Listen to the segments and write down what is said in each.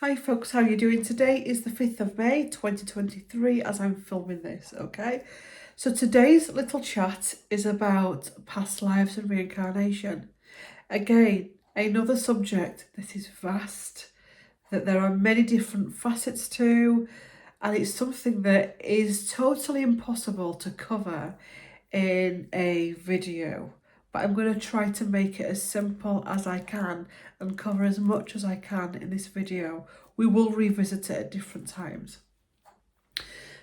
Hi folks, how are you doing? Today is the 5th of May 2023 as I'm filming this, okay? So today's little chat is about past lives and reincarnation. Again, another subject that is vast, that there are many different facets to, and it's something that is totally impossible to cover in a video. But I'm going to try to make it as simple as I can and cover as much as I can in this video. We will revisit it at different times.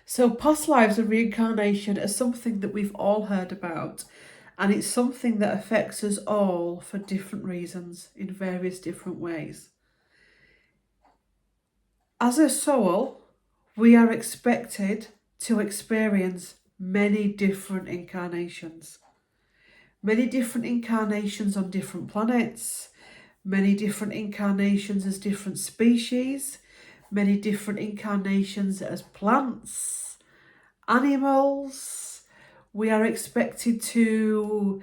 So past lives and reincarnation are something that we've all heard about, and it's something that affects us all for different reasons in various different ways. As a soul, we are expected to experience many different incarnations. Many different incarnations on different planets, many different incarnations as different species, many different incarnations as plants, animals. We are expected to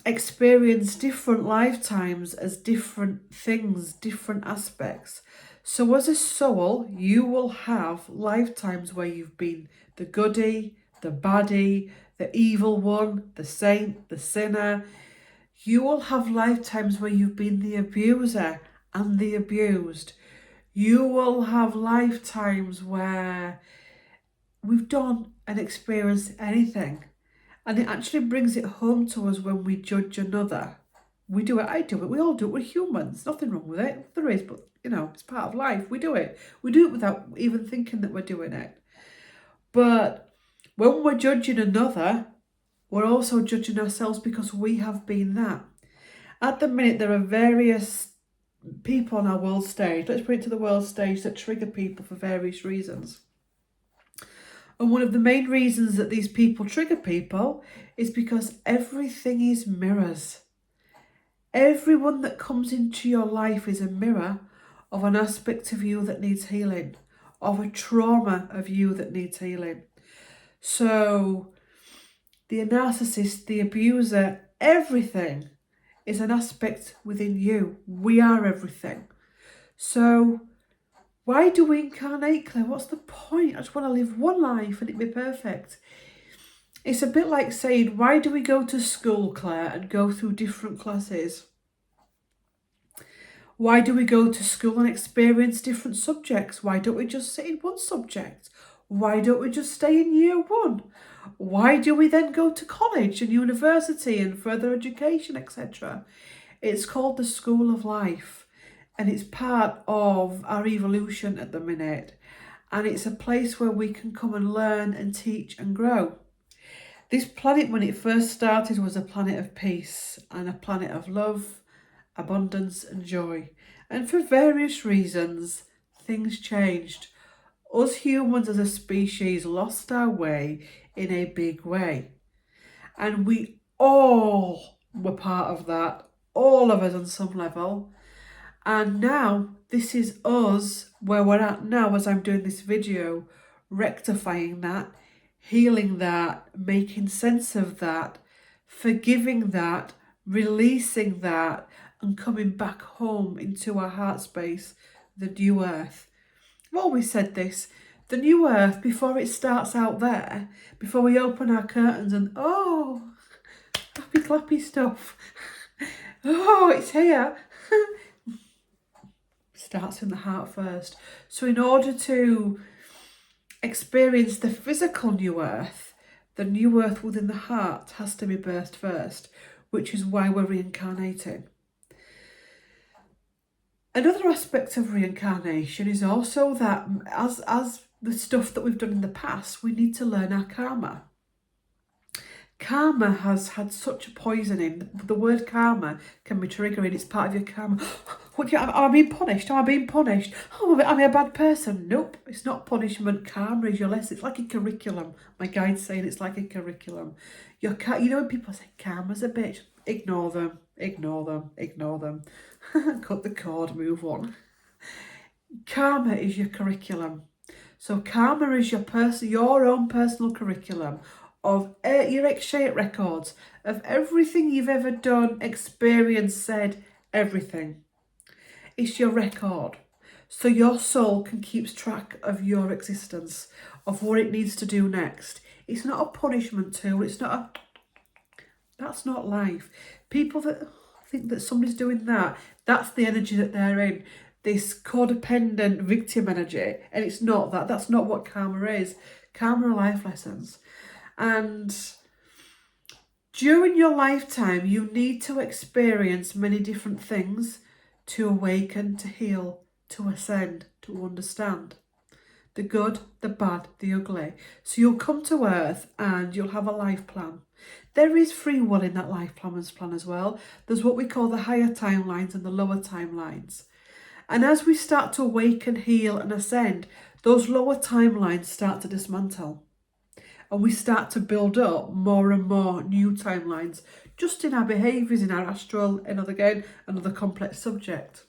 experience different lifetimes as different things, different aspects. So as a soul, you will have lifetimes where you've been the goodie, the baddie, the evil one, the saint, the sinner. You will have lifetimes where you've been the abuser and the abused. You will have lifetimes where we've done and experienced anything. And it actually brings it home to us when we judge another. We do it, I do it, we all do it, we're humans. Nothing wrong with it. There is, but it's part of life. We do it. We do it without even thinking that we're doing it. But when we're judging another, we're also judging ourselves because we have been that. At the minute, there are various people on our world stage, let's put it to the world stage, that trigger people for various reasons. And one of the main reasons that these people trigger people is because everything is mirrors. Everyone that comes into your life is a mirror of an aspect of you that needs healing, of a trauma of you that needs healing. So the narcissist, the abuser, everything is an aspect within you. We are everything. So why do we incarnate, Claire? What's the point? I just want to live one life and it be perfect. It's a bit like saying, why do we go to school, Claire, and go through different classes? Why do we go to school and experience different subjects? Why don't we just sit in one subject? Why don't we just stay in year one? Why do we then go to college and university and further education, etc.? It's called the school of life, and it's part of our evolution at the minute. And it's a place where we can come and learn and teach and grow. This planet, when it first started, was a planet of peace and a planet of love, abundance and joy. And for various reasons, things changed. Us humans as a species lost our way in a big way. And we all were part of that, all of us on some level. And now this is us where we're at now as I'm doing this video, rectifying that, healing that, making sense of that, forgiving that, releasing that, and coming back home into our heart space, the new earth. I've always said this, the new earth, before it starts out there, before we open our curtains and happy clappy stuff, it's here, starts in the heart first. So in order to experience the physical new earth, the new earth within the heart has to be birthed first, which is why we're reincarnating. Another aspect of reincarnation is also that as the stuff that we've done in the past, we need to learn our karma. Karma has had such a poisoning. The word karma can be triggering. It's part of your karma. Am I being punished? Am I being punished? Oh, am I a bad person? Nope, it's not punishment. Karma is your lesson. It's like a curriculum. My guide's saying it's like a curriculum. You know when people say karma's a bitch, ignore them, ignore them, ignore them. Cut the cord, move on. Karma is your curriculum. So karma is your own personal curriculum of your X-shaped records of everything you've ever done, experienced, said, everything. It's your record. So your soul can keep track of your existence, of what it needs to do next. It's not a punishment tool. It's not a... That's not life. People that think that somebody's doing that, that's the energy that they're in. This codependent victim energy. And it's not that. That's not what karma is. Karma are life lessons. And during your lifetime, you need to experience many different things to awaken, to heal, to ascend, to understand. The good, the bad, the ugly. So you'll come to Earth and you'll have a life plan. There is free will in that life plan as well. There's what we call the higher timelines and the lower timelines. And as we start to awaken, heal and ascend, those lower timelines start to dismantle. And we start to build up more and more new timelines, just in our behaviours, in our astral, another complex subject.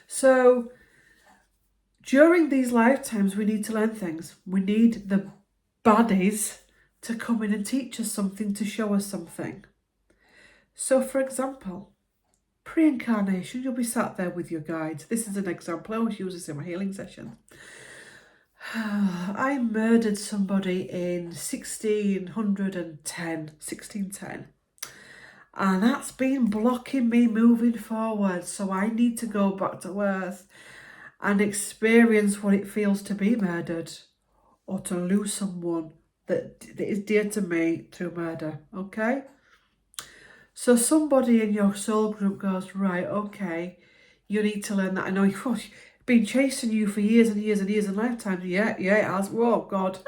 So during these lifetimes, we need to learn things. We need the baddies to come in and teach us something, to show us something. So for example, pre-incarnation, you'll be sat there with your guides. This is an example. I always use this in my healing session. I murdered somebody in 1610, and that's been blocking me moving forward. So I need to go back to Earth and experience what it feels to be murdered, or to lose someone that is dear to me through murder, okay? So somebody in your soul group goes, right, okay, you need to learn that. I know you've been chasing you for years and years and years and lifetimes. Yeah, it has. Whoa, God.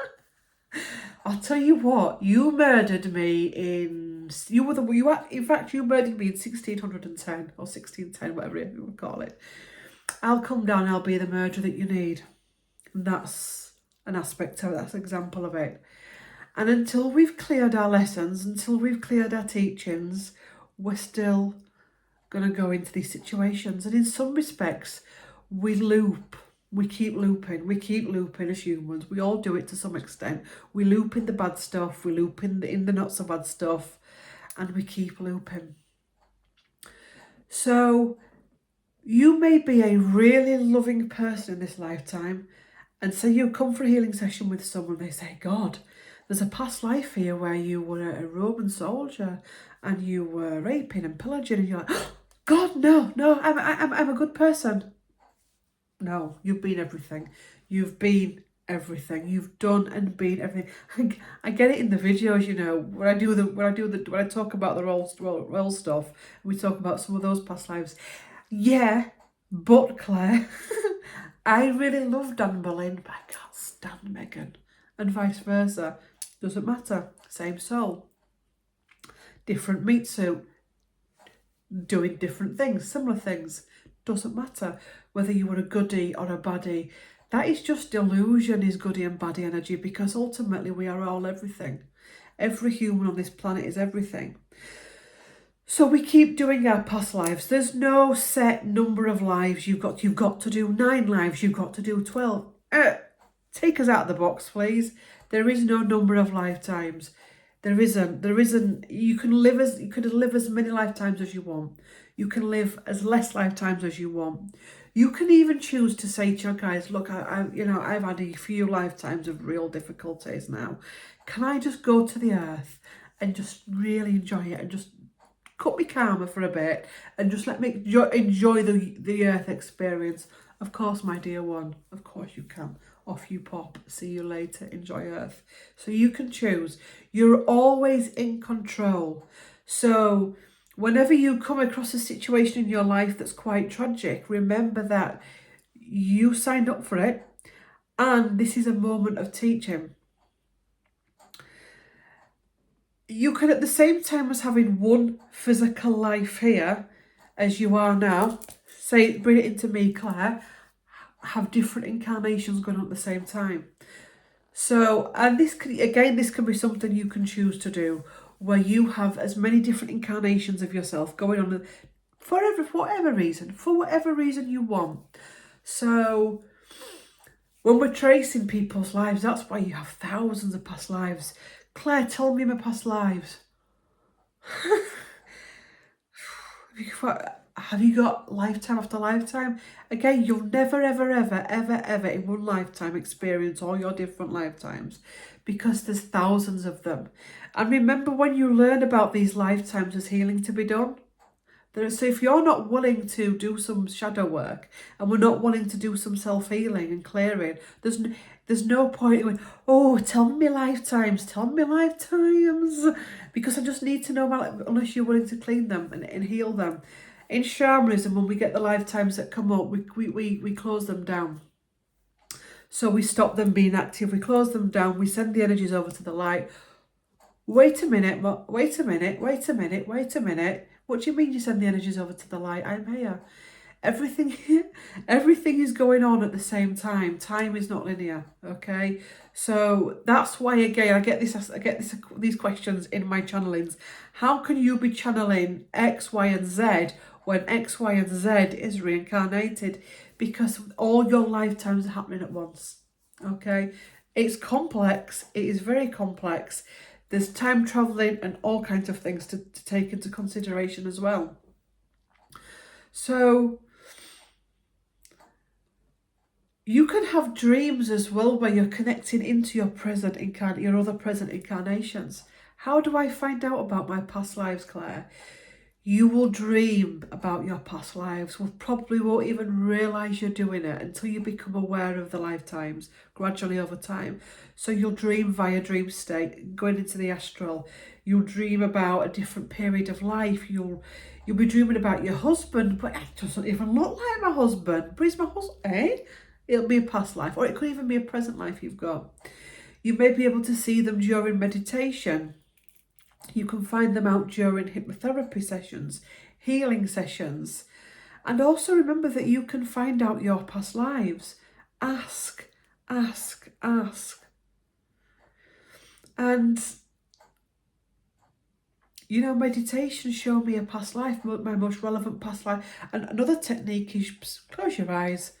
I'll tell you what, you murdered me in murdered me in 1610 or 1610, whatever you would call it. I'll come down and I'll be the murderer that you need. And that's an aspect of it, that's an example of it. And until we've cleared our lessons, until we've cleared our teachings, we're still going to go into these situations. And in some respects, we loop. We keep looping as humans. We all do it to some extent. We loop in the bad stuff, we loop in the not so bad stuff, and we keep looping. So you may be a really loving person in this lifetime, and say you come for a healing session with someone, they say, God, there's a past life here where you were a Roman soldier and you were raping and pillaging, and you're like, oh, God, no, I'm a good person. No, you've been everything. You've been everything. You've done and been everything. I get it in the videos, you know, when I talk about the role stuff, we talk about some of those past lives. Yeah, but Claire, I really loved Anne Boleyn, but I can't stand Meghan, and vice versa. Doesn't matter. Same soul, different meat suit, doing different things, similar things. Doesn't matter whether you were a goodie or a baddie. That is just delusion, is goodie and baddie energy, because ultimately we are all everything. Every human on this planet is everything. So we keep doing our past lives. There's no set number of lives. You've got to do 9 lives. You've got to do 12. Take us out of the box, please. There is no number of lifetimes. There isn't. You could live as many lifetimes as you want. You can live as less lifetimes as you want. You can even choose to say to your guys, look, I've had a few lifetimes of real difficulties now. Can I just go to the earth and just really enjoy it and just cut me karma for a bit and just let me enjoy the earth experience? Of course, my dear one, of course you can. Off you pop. See you later. Enjoy earth. So you can choose. You're always in control. So whenever you come across a situation in your life that's quite tragic, remember that you signed up for it, and this is a moment of teaching. You can, at the same time as having one physical life here, as you are now, bring it into me, Claire, have different incarnations going on at the same time. So, and this can be something you can choose to do, where you have as many different incarnations of yourself going on for whatever reason you want. So when we're tracing people's lives, that's why you have thousands of past lives. Claire, tell me my past lives. have you got lifetime after lifetime? Again, you'll never, ever, ever, ever, ever in one lifetime experience all your different lifetimes, because there's thousands of them. And remember, when you learn about these lifetimes, there's healing to be done. So if you're not willing to do some shadow work, and we're not willing to do some self-healing and clearing, there's no point in going, oh, tell me my lifetimes, because I just need to know unless you're willing to clean them and heal them. In shamanism, when we get the lifetimes that come up, we close them down. So we stop them being active, we close them down, we send the energies over to the light. Wait a minute. What do you mean you send the energies over to the light? I'm here. Everything is going on at the same time. Time is not linear, okay? So that's why, again, I get these questions in my channelings. How can you be channeling X, Y, and Z when X, Y, and Z is reincarnated? Because all your lifetimes are happening at once, okay? It's complex. It is very complex. There's time traveling and all kinds of things to take into consideration as well. So you can have dreams as well where you're connecting into your other present incarnations. How do I find out about my past lives, Claire? You will dream about your past lives. We probably won't even realise you're doing it until you become aware of the lifetimes gradually over time. So you'll dream via dream state, going into the astral. You'll dream about a different period of life. You'll be dreaming about your husband, but it doesn't even look like my husband. But he's my husband, eh? It'll be a past life, or it could even be a present life you've got. You may be able to see them during meditation. You can find them out during hypnotherapy sessions, healing sessions. And also remember that you can find out your past lives. Ask. And, you know, meditation show me a past life, my most relevant past life. And another technique is close your eyes.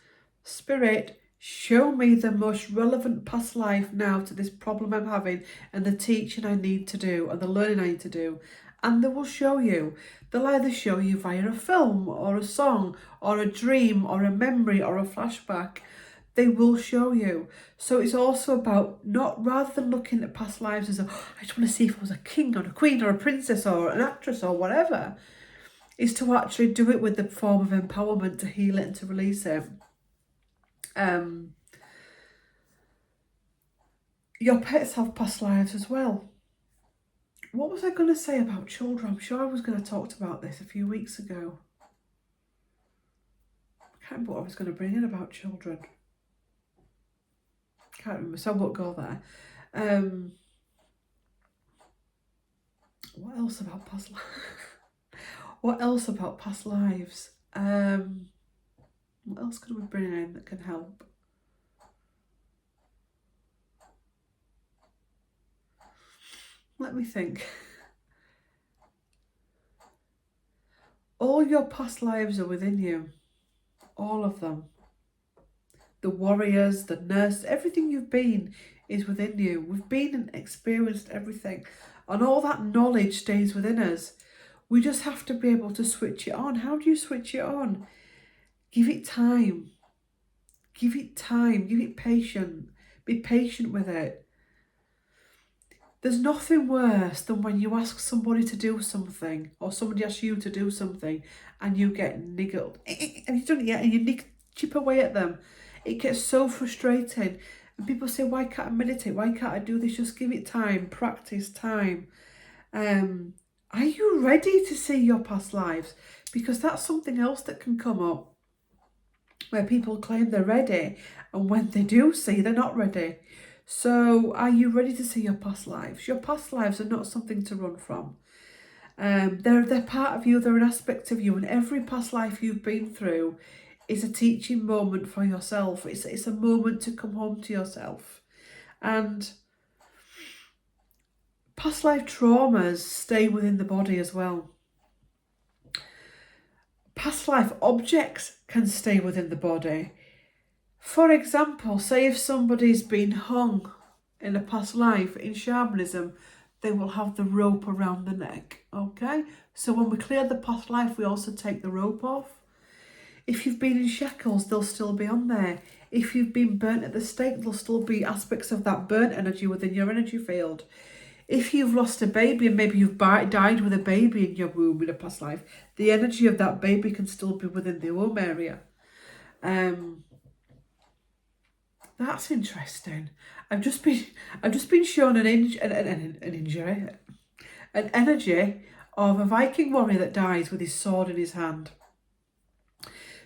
Spirit, show me the most relevant past life now to this problem I'm having and the teaching I need to do and the learning I need to do. And they will show you. They'll either show you via a film or a song or a dream or a memory or a flashback. They will show you. So it's also about rather than looking at past lives as I just want to see if I was a king or a queen or a princess or an actress or whatever, is to actually do it with the form of empowerment to heal it and to release it. Your pets have past lives as well. What was I going to say about children? I'm sure I was going to talk about this a few weeks ago. I can't remember what I was going to bring in about children. Can't remember, so I won't go there. What else about past lives? What else about past lives? What else can we bring in that can help? Let me think. All your past lives are within you. All of them. The warriors, the nurse, everything you've been is within you. We've been and experienced everything. And all that knowledge stays within us. We just have to be able to switch it on. How do you switch it on? Give it time. Give it time. Give it patience. Be patient with it. There's nothing worse than when you ask somebody to do something or somebody asks you to do something and you get niggled and you've done it yet and you chip away at them. It gets so frustrating. And people say, why can't I meditate? Why can't I do this? Just give it time. Practice time. Are you ready to see your past lives? Because that's something else that can come up where people claim they're ready and when they do see, they're not ready. So are you ready to see your past lives? Your past lives are not something to run from. They're part of you, they're an aspect of you, and every past life you've been through is a teaching moment for yourself. It's a moment to come home to yourself. And past life traumas stay within the body as well. Past life objects can stay within the body. For example, say if somebody's been hung in a past life in shamanism, they will have the rope around the neck, okay? So when we clear the past life, we also take the rope off. If you've been in shackles, they'll still be on there. If you've been burnt at the stake, there'll still be aspects of that burnt energy within your energy field. If you've lost a baby and maybe you've died with a baby in your womb in a past life, the energy of that baby can still be within the womb area. That's interesting. I've just been shown an injury, an energy of a Viking warrior that dies with his sword in his hand,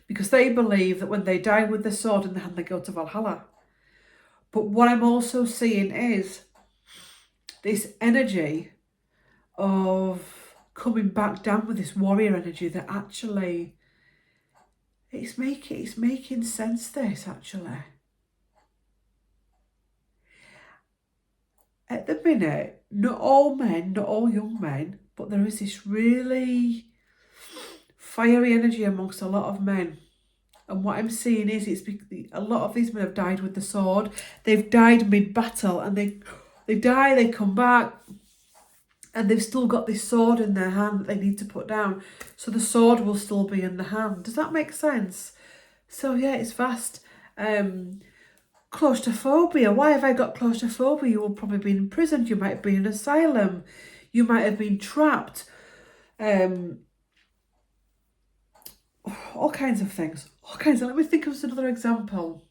because they believe that when they die with the sword in the hand, they go to Valhalla. But what I'm also seeing is this energy of coming back down with this warrior energy that actually it's making sense. This actually. At the minute, not all men, not all young men, but there is this really fiery energy amongst a lot of men. And what I'm seeing is a lot of these men have died with the sword. They've died mid-battle and they die, they come back, and they've still got this sword in their hand that they need to put down. So the sword will still be in the hand. Does that make sense? So yeah, it's vast. Claustrophobia. Why have I got claustrophobia? You will probably be in prison. You might have been in an asylum. You might have been trapped. All kinds of things. All kinds of. Let me think of another example.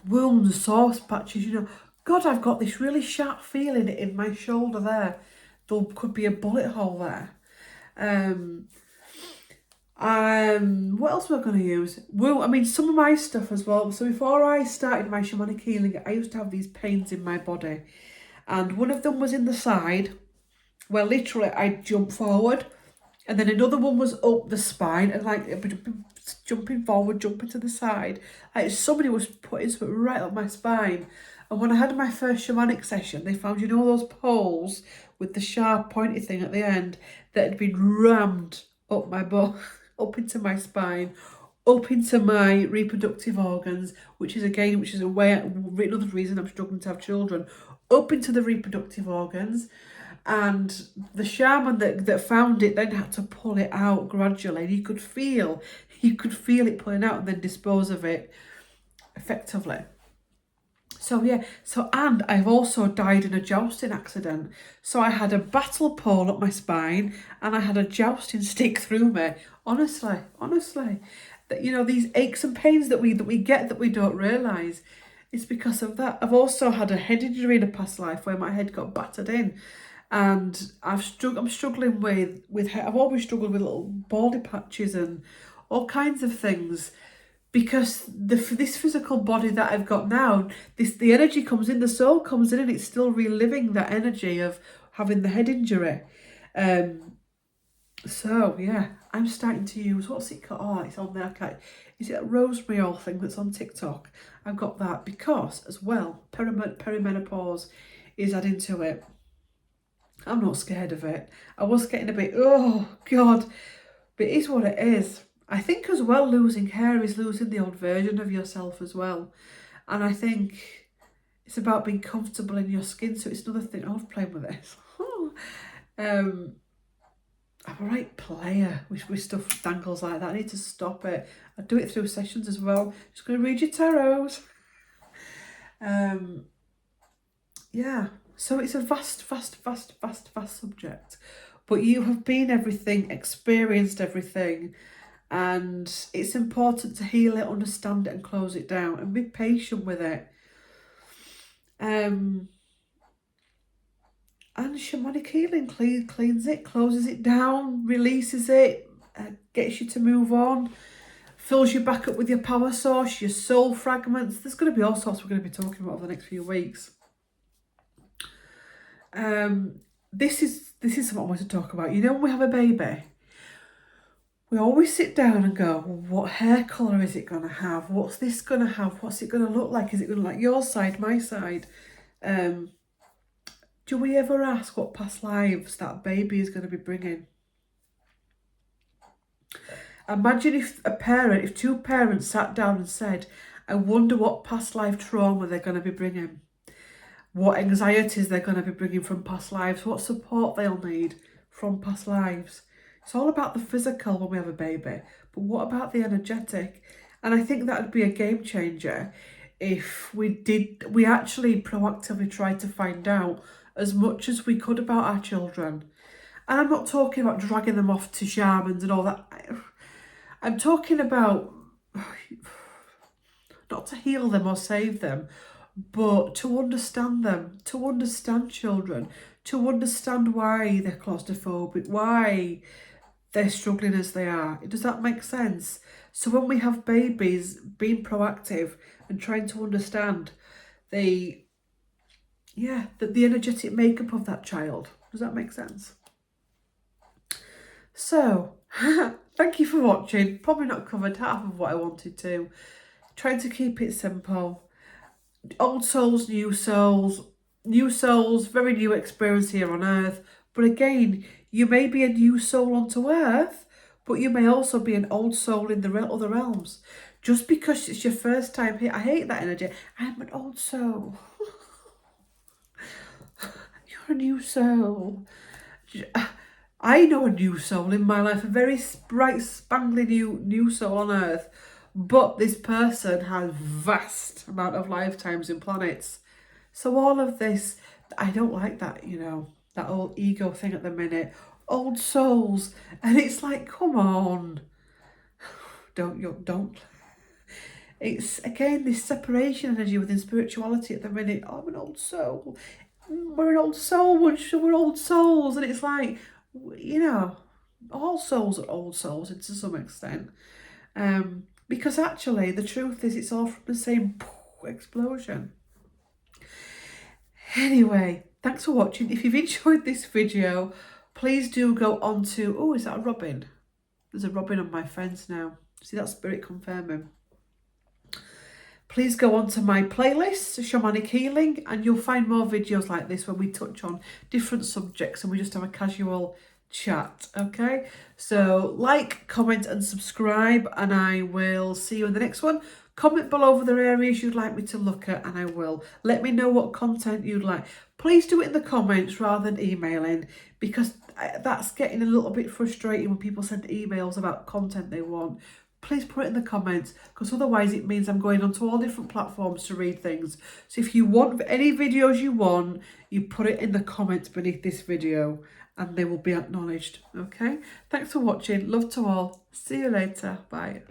Wounds, sore patches. You know, God, I've got this really sharp feeling in my shoulder there. There could be a bullet hole there. What else am I going to use? Well, I mean, some of my stuff as well. So before I started my shamanic healing, I used to have these pains in my body. And one of them was in the side, where literally I'd jump forward. And then another one was up the spine, and like jumping forward, jumping to the side. Like somebody was putting something right up my spine. And when I had my first shamanic session, they found, you know, those poles with the sharp pointy thing at the end that had been rammed up my butt, up into my spine, up into my reproductive organs, which is another reason I'm struggling to have children, up into the reproductive organs. And the shaman that found it then had to pull it out gradually. And you could feel it pulling out and then dispose of it effectively. So yeah, and I've also died in a jousting accident. So I had a battle pole up my spine and I had a jousting stick through me. Honestly, that, you know, these aches and pains that we get that we don't realise, it's because of that. I've also had a head injury in a past life where my head got battered in, and I'm struggling with I've always struggled with little baldy patches and all kinds of things. Because this physical body that I've got now, the energy comes in, the soul comes in, and it's still reliving that energy of having the head injury. So yeah, I'm starting to use, what's it called? Oh, it's on there. Is it a rosemary oil thing that's on TikTok? I've got that because as well, perimenopause is adding to it. I'm not scared of it. I was getting a bit, oh God, but it is what it is. I think as well, losing hair is losing the old version of yourself as well. And I think it's about being comfortable in your skin. So it's another thing. I love playing with this. I'm a right player with stuff dangles like that. I need to stop it. I do it through sessions as well. Just going to read your tarots. Yeah. So it's a vast subject. But you have been everything, experienced everything. And it's important to heal it, understand it, and close it down, and be patient with it. And shamanic healing cleans it, closes it down, releases it, gets you to move on, fills you back up with your power source, your soul fragments. There's going to be all sorts we're going to be talking about over the next few weeks. This is something I want to talk about. You know, when we have a baby, we always sit down and go, well, what hair colour is it going to have? What's this going to have? What's it going to look like? Is it going to look like your side, my side? Do we ever ask what past lives that baby is going to be bringing? Imagine if two parents sat down and said, I wonder what past life trauma they're going to be bringing. what anxieties they're going to be bringing from past lives, what support they'll need from past lives. It's all about the physical when we have a baby, but what about the energetic? And I think that would be a game changer if we actually proactively tried to find out as much as we could about our children. And I'm not talking about dragging them off to shamans and all that. I'm talking about not to heal them or save them, but to understand them, to understand children, to understand why they're claustrophobic, why they're struggling as they are. Does that make sense? So when we have babies, being proactive and trying to understand the energetic makeup of that child. Does that make sense? So, thank you for watching. Probably not covered half of what I wanted to. Trying to keep it simple. Old souls, new souls. New souls, very new experience here on Earth. But again, you may be a new soul onto Earth, but you may also be an old soul in the other realms. Just because it's your first time here, I hate that energy. I'm an old soul. You're a new soul. I know a new soul in my life, a very bright, spangly new soul on Earth. But this person has vast amount of lifetimes in planets. So all of this, I don't like that, that old ego thing at the minute. Old souls. And it's like, come on. Don't. It's, again, this separation energy within spirituality at the minute. Oh, I'm an old soul. We're an old soul. We're old souls. And it's like, all souls are old souls to some extent. Because actually, the truth is it's all from the same explosion. Anyway, thanks for watching. If you've enjoyed this video, please do go on to... Oh, is that a robin? There's a robin on my fence now. See that spirit confirming. Please go on to my playlist, Shamanic Healing, and you'll find more videos like this when we touch on different subjects and we just have a casual chat, okay? So like, comment and subscribe, and I will see you in the next one. Comment below other areas you'd like me to look at, and I will. Let me know what content you'd like. Please do it in the comments rather than emailing, because that's getting a little bit frustrating when people send emails about content they want. Please put it in the comments, because otherwise it means I'm going onto all different platforms to read things. So if you want any videos you want, you put it in the comments beneath this video and they will be acknowledged. Okay? Thanks for watching. Love to all. See you later. Bye.